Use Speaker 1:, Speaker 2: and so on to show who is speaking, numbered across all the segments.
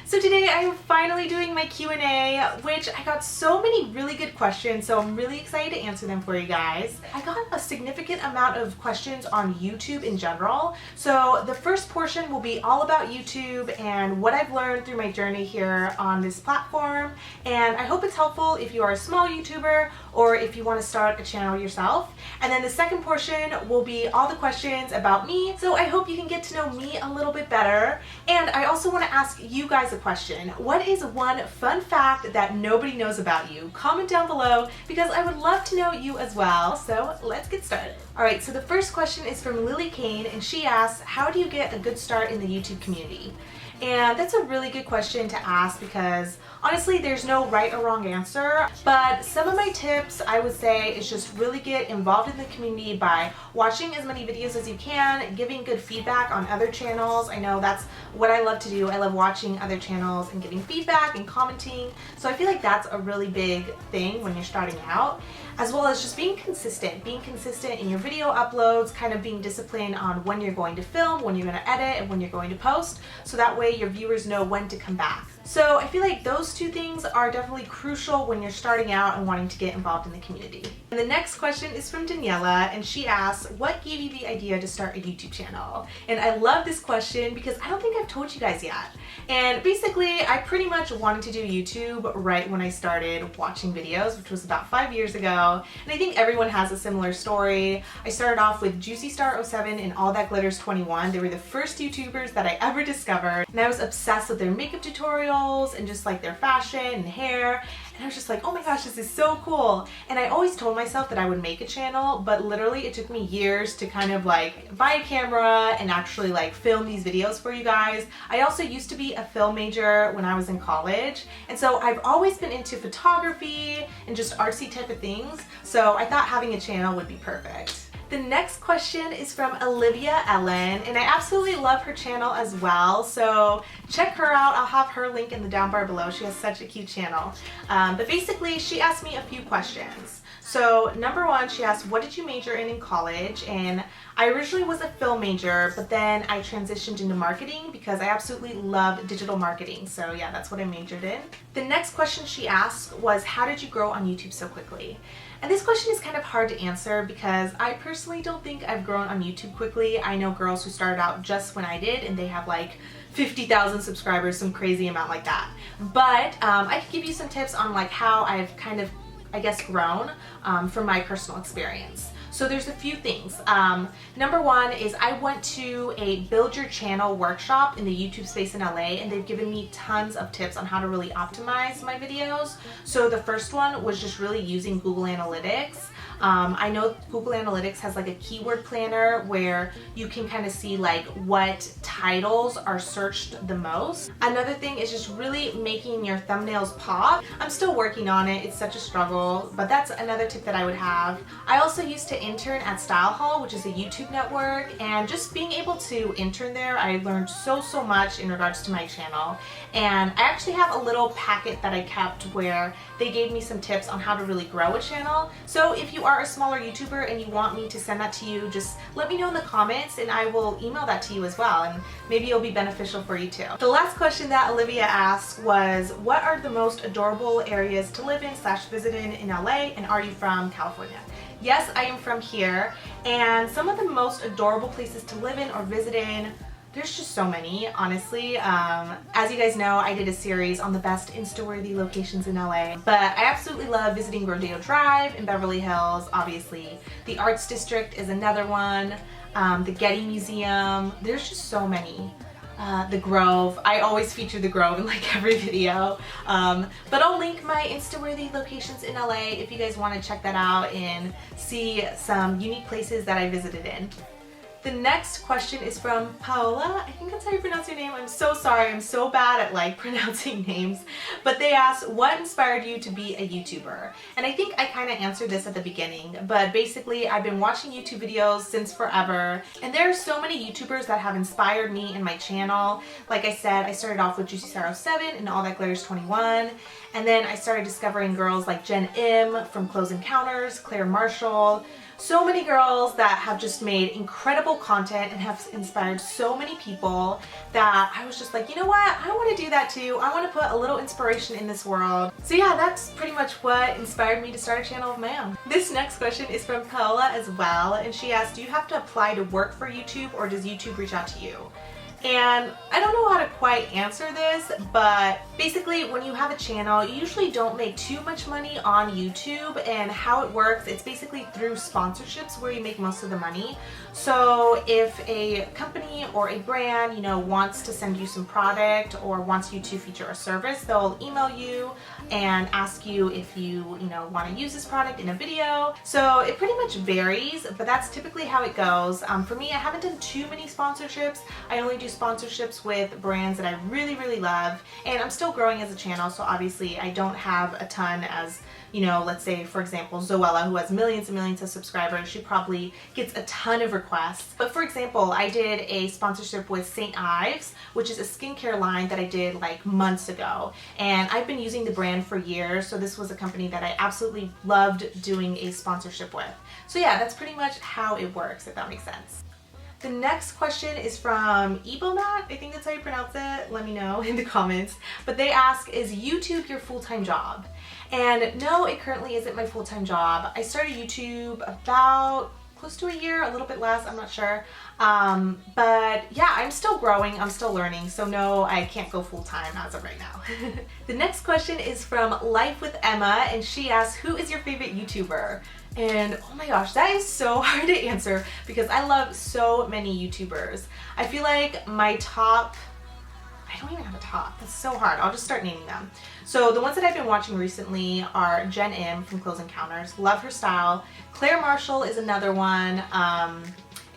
Speaker 1: So today I am finally doing my Q&A, which I got so many really good questions, so I'm really excited to answer them for you guys. I got a significant amount of questions on YouTube in general, so the first portion will be all about YouTube and what I've learned through my journey here on this platform, and I hope it's helpful if you are a small YouTuber or if you want to start a channel yourself. And then the second portion will be all the questions about me, so I hope you can get to know me a little bit better. And I also want to ask you guys a question. What is one fun fact that nobody knows about you? Comment down below because I would love to know you as well. So let's get started. Alright, so the first question is from Lily Kane, and she asks, how do you get a good start in the YouTube community? And that's a really good question to ask because honestly there's no right or wrong answer, but some of my tips I would say is just really get involved in the community by watching as many videos as you can, giving good feedback on other channels. I know that's what I love to do. I love watching other channels and giving feedback and commenting, so I feel like that's a really big thing when you're starting out, as well as just being consistent in your video uploads, kind of being disciplined on when you're going to film, when you're going to edit, and when you're going to post, so that way your viewers know when to come back. So I feel like those two things are definitely crucial when you're starting out and wanting to get involved in the community. And the next question is from Daniela, and she asks, what gave you the idea to start a YouTube channel? And I love this question because I don't think I've told you guys yet. And basically, I pretty much wanted to do YouTube right when I started watching videos, which was about 5 years ago. And I think everyone has a similar story. I started off with Juicy Star 07 and All That Glitters 21. They were the first YouTubers that I ever discovered. And I was obsessed with their makeup tutorials and just like their fashion and hair. And I was just like, oh my gosh, this is so cool. And I always told myself that I would make a channel, but literally it took me years to kind of like buy a camera and actually like film these videos for you guys. I also used to be a film major when I was in college. And so I've always been into photography and just artsy type of things. So I thought having a channel would be perfect. The next question is from Olivia Ellen, and I absolutely love her channel as well, so check her out. I'll have her link in the down bar below. She has such a cute channel. But basically, she asked me a few questions. So number one, she asked, what did you major in college? And I originally was a film major, but then I transitioned into marketing because I absolutely love digital marketing. So yeah, that's what I majored in. The next question she asked was, how did you grow on YouTube so quickly? And this question is kind of hard to answer because I personally don't think I've grown on YouTube quickly. I know girls who started out just when I did and they have like 50,000 subscribers, some crazy amount like that. But I could give you some tips on like how I've kind of, I guess, grown from my personal experience. So there's a few things. Number one is I went to a Build Your Channel workshop in the YouTube space in LA, and they've given me tons of tips on how to really optimize my videos. So the first one was just really using Google Analytics. I know Google Analytics has like a keyword planner where you can kind of see like what titles are searched the most. Another thing is just really making your thumbnails pop. I'm still working on it. It's such a struggle, but that's another tip that I would have. I also used to intern at Style Hall, which is a YouTube network, and just being able to intern there, I learned so much in regards to my channel. And I actually have a little packet that I kept where they gave me some tips on how to really grow a channel. So if you are a smaller YouTuber and you want me to send that to you, just let me know in the comments and I will email that to you as well, and maybe it'll be beneficial for you too. The last question that Olivia asked was, what are the most adorable areas to live in / visit in LA, and are you from California? Yes, I am from here, and some of the most adorable places to live in or visit in, there's just so many, honestly. As you guys know, I did a series on the best Insta-worthy locations in LA, but I absolutely love visiting Rodeo Drive in Beverly Hills, obviously. The Arts District is another one, the Getty Museum, there's just so many. The Grove, I always feature the Grove in like every video, but I'll link my Insta-worthy locations in LA if you guys want to check that out and see some unique places that I visited in. The next question is from Paola. I think that's how you pronounce your name. I'm so sorry. I'm so bad at like pronouncing names. But they asked, what inspired you to be a YouTuber? And I think I kind of answered this at the beginning, but basically I've been watching YouTube videos since forever. And there are so many YouTubers that have inspired me in my channel. Like I said, I started off with Juicy Star 07 and All That Glitters 21. And then I started discovering girls like Jen Im from Close Encounters, Claire Marshall, so many girls that have just made incredible content and have inspired so many people that I was just like, you know what, I want to do that too. I want to put a little inspiration in this world. So yeah, that's pretty much what inspired me to start a channel of my own. This next question is from Paola as well, and she asked, do you have to apply to work for YouTube or does YouTube reach out to you? And I don't know how to quite answer this, but basically when you have a channel, you usually don't make too much money on YouTube, and how it works, it's basically through sponsorships where you make most of the money. So if a company or a brand, you know, wants to send you some product or wants you to feature a service, they'll email you and ask you if you want to use this product in a video. So it pretty much varies, but that's typically how it goes. For me, I haven't done too many sponsorships. I only do sponsorships with brands that I really love, and I'm still growing as a channel, so obviously I don't have a ton as, you know, let's say for example Zoella, who has millions and millions of subscribers. She probably gets a ton of requests. But for example, I did a sponsorship with St. Ives, which is a skincare line that I did like months ago, and I've been using the brand for years, so this was a company that I absolutely loved doing a sponsorship with. So yeah, that's pretty much how it works, if that makes sense. The next question is from Ebomat, I think that's how you pronounce it, let me know in the comments. But they ask, is YouTube your full-time job? And no, it currently isn't my full-time job. I started YouTube about close to a year, a little bit less, I'm not sure. But yeah, I'm still growing, I'm still learning, so no, I can't go full-time as of right now. The next question is from Life with Emma, and she asks, who is your favorite YouTuber? And oh my gosh, that is so hard to answer because I love so many YouTubers. I feel like my top, I don't even have a top, that's so hard. I'll just start naming them. So the ones that I've been watching recently are Jen M from Close Encounters, love her style. Claire Marshall is another one.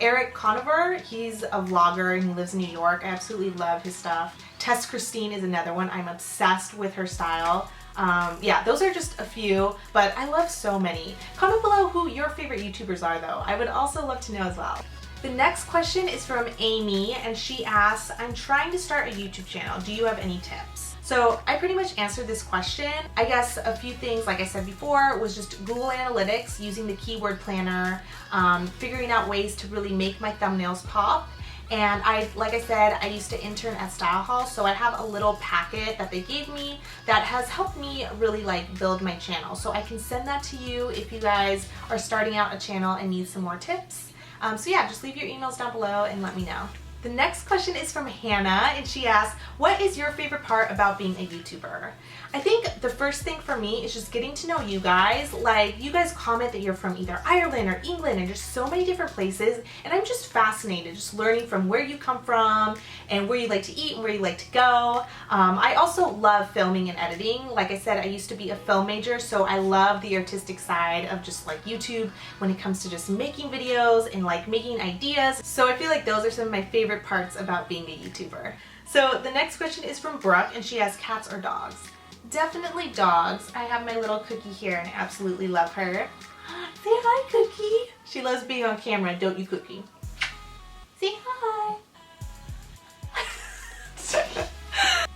Speaker 1: Eric Conover, he's a vlogger and he lives in New York. I absolutely love his stuff. Tess Christine is another one. I'm obsessed with her style. Yeah, those are just a few, but I love so many. Comment below who your favorite YouTubers are though. I would also love to know as well. The next question is from Amy, and she asks, I'm trying to start a YouTube channel. Do you have any tips? So I pretty much answered this question. I guess a few things, like I said before, was just Google Analytics, using the keyword planner, figuring out ways to really make my thumbnails pop. And like I said, I used to intern at Style Hall, so I have a little packet that they gave me that has helped me really like build my channel. So I can send that to you if you guys are starting out a channel and need some more tips. So yeah, just leave your emails down below and let me know. The next question is from Hannah, and she asks, what is your favorite part about being a YouTuber? I think the first thing for me is just getting to know you guys. Like, you guys comment that you're from either Ireland or England and just so many different places, and I'm just fascinated just learning from where you come from and where you like to eat and where you like to go. I also love filming and editing. Like I said, I used to be a film major, so I love the artistic side of just like YouTube when it comes to just making videos and like making ideas. So I feel like those are some of my favorite parts about being a YouTuber. So the next question is from Brooke, and she asks, cats or dogs? Definitely dogs. I have my little Cookie here and I absolutely love her. Say hi, Cookie. She loves being on camera, don't you, Cookie? Say hi.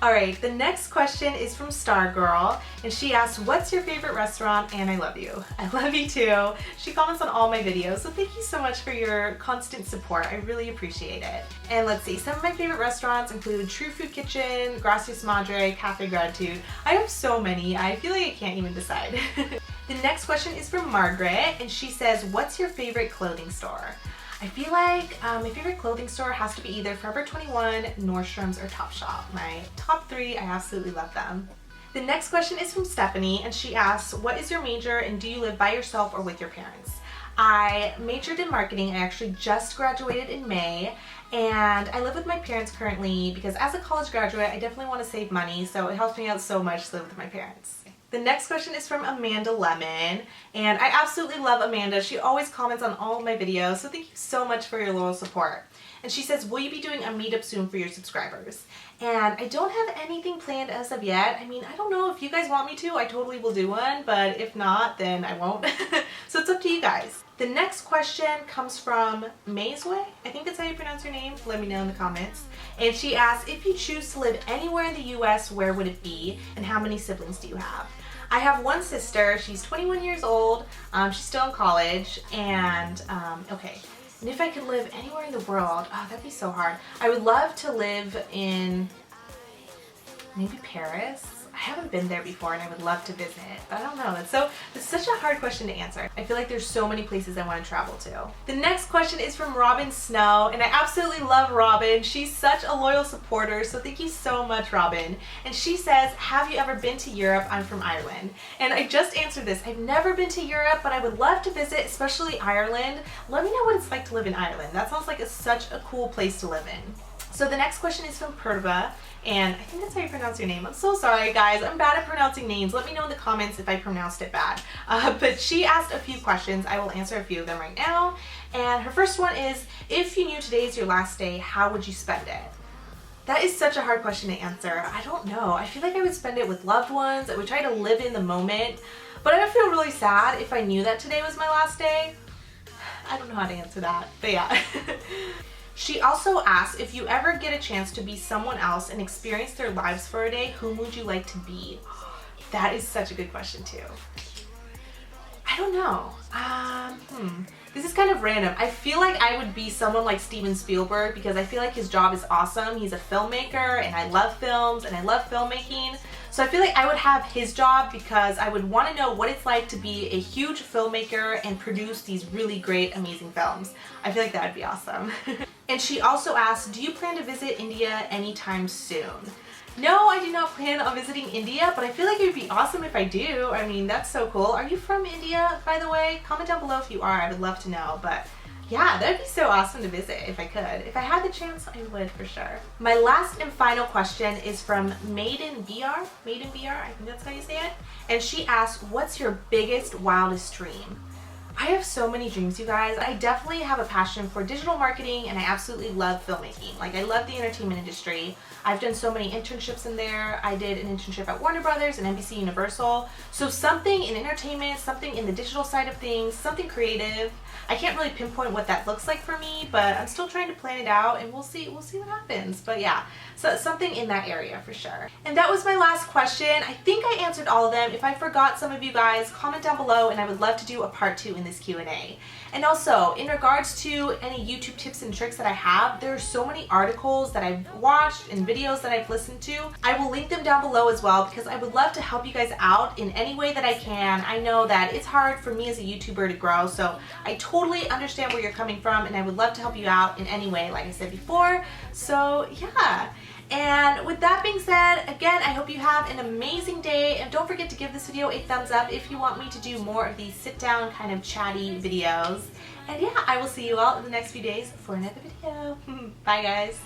Speaker 1: Alright, the next question is from Stargirl, and she asks, what's your favorite restaurant? And I love you. I love you too. She comments on all my videos, so thank you so much for your constant support. I really appreciate it. And let's see, some of my favorite restaurants include True Food Kitchen, Gracias Madre, Cafe Gratitude. I have so many, I feel like I can't even decide. The next question is from Margaret, and she says, what's your favorite clothing store? I feel like my favorite clothing store has to be either Forever 21, Nordstrom's, or Topshop. My top three, I absolutely love them. The next question is from Stephanie, and she asks, what is your major and do you live by yourself or with your parents? I majored in marketing. I actually just graduated in May, and I live with my parents currently because as a college graduate, I definitely want to save money, so it helps me out so much to live with my parents. The next question is from Amanda Lemon, and I absolutely love Amanda. She always comments on all of my videos, so thank you so much for your loyal support. And she says, will you be doing a meetup soon for your subscribers? And I don't have anything planned as of yet. I mean, I don't know if you guys want me to, I totally will do one, but if not, then I won't. So it's up to you guys. The next question comes from Maysway. I think that's how you pronounce your name. Let me know in the comments. And she asks, if you choose to live anywhere in the US, where would it be? And how many siblings do you have? I have one sister. She's 21 years old. She's still in college. And, okay. And if I could live anywhere in the world, oh, that'd be so hard. I would love to live in maybe Paris. I haven't been there before and I would love to visit, but I don't know. It's such a hard question to answer. I feel like there's so many places I want to travel to. The next question is from Robin Snow, and I absolutely love Robin. She's such a loyal supporter, so thank you so much, Robin. And she says, have you ever been to Europe? I'm from Ireland. And I just answered this. I've never been to Europe, but I would love to visit, especially Ireland. Let me know what it's like to live in Ireland. That sounds like such a cool place to live in. So the next question is from Purva, and I think that's how you pronounce your name. I'm so sorry, guys. I'm bad at pronouncing names. Let me know in the comments if I pronounced it bad. But she asked a few questions. I will answer a few of them right now. And her first one is, if you knew today is your last day, how would you spend it? That is such a hard question to answer. I don't know. I feel like I would spend it with loved ones. I would try to live in the moment. But I would feel really sad if I knew that today was my last day. I don't know how to answer that, but yeah. She also asks, if you ever get a chance to be someone else and experience their lives for a day, whom would you like to be? That is such a good question too. I don't know. This is kind of random. I feel like I would be someone like Steven Spielberg because I feel like his job is awesome. He's a filmmaker and I love films and I love filmmaking. So I feel like I would have his job because I would want to know what it's like to be a huge filmmaker and produce these really great, amazing films. I feel like that would be awesome. And she also asked, do you plan to visit India anytime soon? No, I do not plan on visiting India, but I feel like it would be awesome if I do. I mean, that's so cool. Are you from India, by the way? Comment down below if you are. I would love to know, but yeah, that'd be so awesome to visit if I could. If I had the chance, I would for sure. My last and final question is from Maiden VR, I think that's how you say it. And she asks, what's your biggest, wildest dream? I have so many dreams, you guys. I definitely have a passion for digital marketing and I absolutely love filmmaking. Like, I love the entertainment industry. I've done so many internships in there. I did an internship at Warner Brothers and NBC Universal. So something in entertainment, something in the digital side of things, something creative. I can't really pinpoint what that looks like for me, but I'm still trying to plan it out and we'll see what happens. But yeah, so something in that area for sure. And that was my last question. I think I answered all of them. If I forgot some of you guys, comment down below and I would love to do a part 2 in this Q&A. And also, in regards to any YouTube tips and tricks that I have, there are so many articles that I've watched and videos that I've listened to. I will link them down below as well because I would love to help you guys out in any way that I can. I know that it's hard for me as a YouTuber to grow, so I totally understand where you're coming from and I would love to help you out in any way, like I said before. So yeah. And with that being said, again, I hope you have an amazing day, and don't forget to give this video a thumbs up if you want me to do more of these sit down kind of chatty videos. And yeah, I will see you all in the next few days for another video. Bye guys.